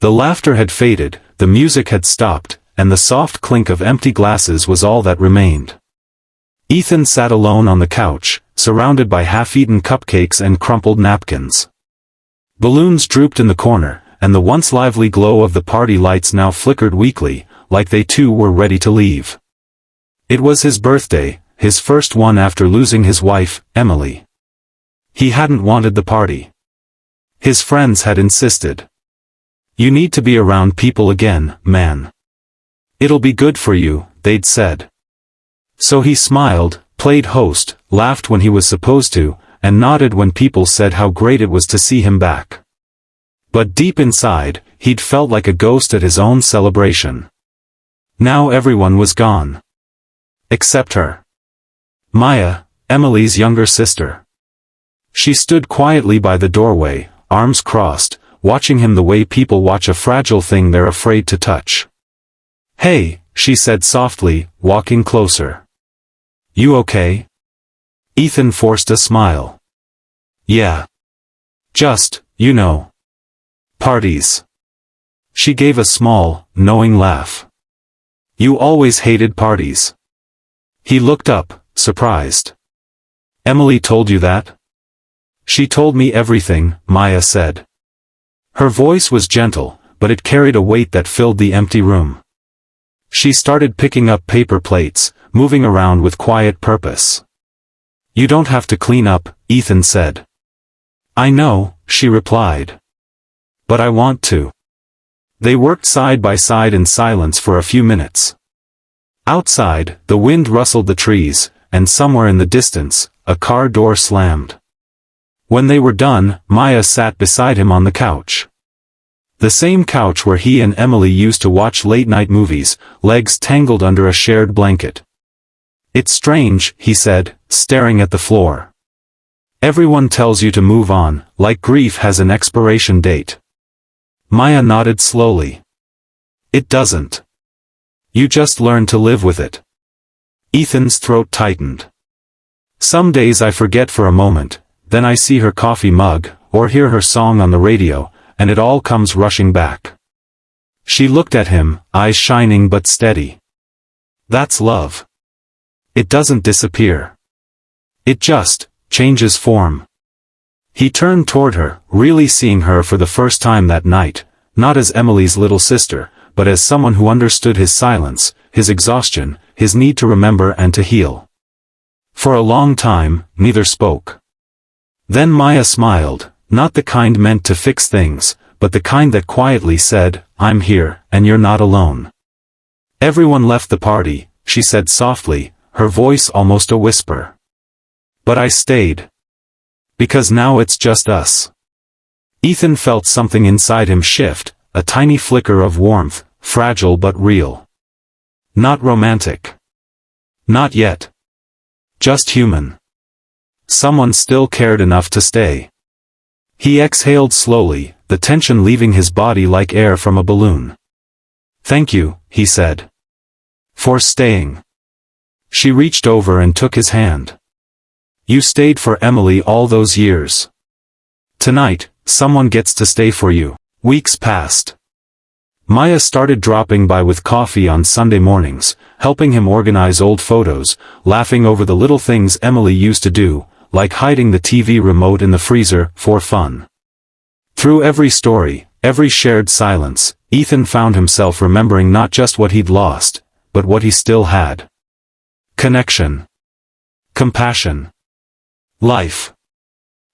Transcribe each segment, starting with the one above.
The laughter had faded, the music had stopped, and the soft clink of empty glasses was all that remained. Ethan sat alone on the couch, surrounded by half-eaten cupcakes and crumpled napkins. Balloons drooped in the corner, and the once lively glow of the party lights now flickered weakly, like they too were ready to leave. It was his birthday, his first one after losing his wife, Emily. He hadn't wanted the party. His friends had insisted. "You need to be around people again, man. It'll be good for you," they'd said. So he smiled, played host, laughed when he was supposed to, and nodded when people said how great it was to see him back. But deep inside, he'd felt like a ghost at his own celebration. Now everyone was gone. Except her. Maya, Emily's younger sister. She stood quietly by the doorway, arms crossed, watching him the way people watch a fragile thing they're afraid to touch. "Hey," she said softly, walking closer. "You okay?" Ethan forced a smile. "Yeah. Just, you know. Parties." She gave a small, knowing laugh. "You always hated parties." He looked up, surprised. "Emily told you that?" "She told me everything," Maya said. Her voice was gentle, but it carried a weight that filled the empty room. She started picking up paper plates, moving around with quiet purpose. "You don't have to clean up," Ethan said. "I know," she replied. "But I want to." They worked side by side in silence for a few minutes. Outside, the wind rustled the trees, and somewhere in the distance, a car door slammed. When they were done, Maya sat beside him on the couch. The same couch where he and Emily used to watch late-night movies, legs tangled under a shared blanket. "It's strange," he said, staring at the floor. "Everyone tells you to move on, like grief has an expiration date." Maya nodded slowly. "It doesn't. You just learn to live with it." Ethan's throat tightened. "Some days I forget for a moment, then I see her coffee mug, or hear her song on the radio, and it all comes rushing back." She looked at him, eyes shining but steady. "That's love. It doesn't disappear. It just changes form." He turned toward her, really seeing her for the first time that night, not as Emily's little sister, but as someone who understood his silence, his exhaustion, his need to remember and to heal. For a long time, neither spoke. Then Maya smiled, not the kind meant to fix things, but the kind that quietly said, "I'm here, and you're not alone." "Everyone left the party," she said softly, her voice almost a whisper. "But I stayed. Because now it's just us." Ethan felt something inside him shift, a tiny flicker of warmth, fragile but real. Not romantic. Not yet. Just human. Someone still cared enough to stay. He exhaled slowly, the tension leaving his body like air from a balloon. "Thank you," he said. "For staying." She reached over and took his hand. "You stayed for Emily all those years. Tonight, someone gets to stay for you." Weeks passed. Maya started dropping by with coffee on Sunday mornings, helping him organize old photos, laughing over the little things Emily used to do, like hiding the TV remote in the freezer, for fun. Through every story, every shared silence, Ethan found himself remembering not just what he'd lost, but what he still had. Connection. Compassion. Life.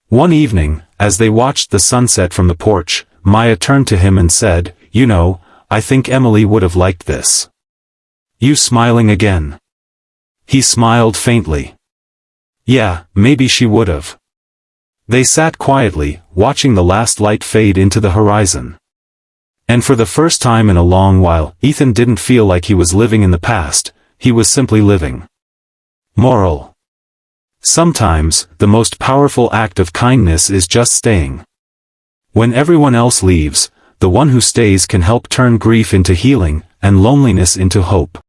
One evening, as they watched the sunset from the porch, Maya turned to him and said, "You know, I think Emily would have liked this." "You smiling again?" He smiled faintly. "Yeah, maybe she would have." They sat quietly, watching the last light fade into the horizon. And for the first time in a long while, Ethan didn't feel like he was living in the past, he was simply living. Moral. Sometimes, the most powerful act of kindness is just staying. When everyone else leaves, the one who stays can help turn grief into healing, and loneliness into hope.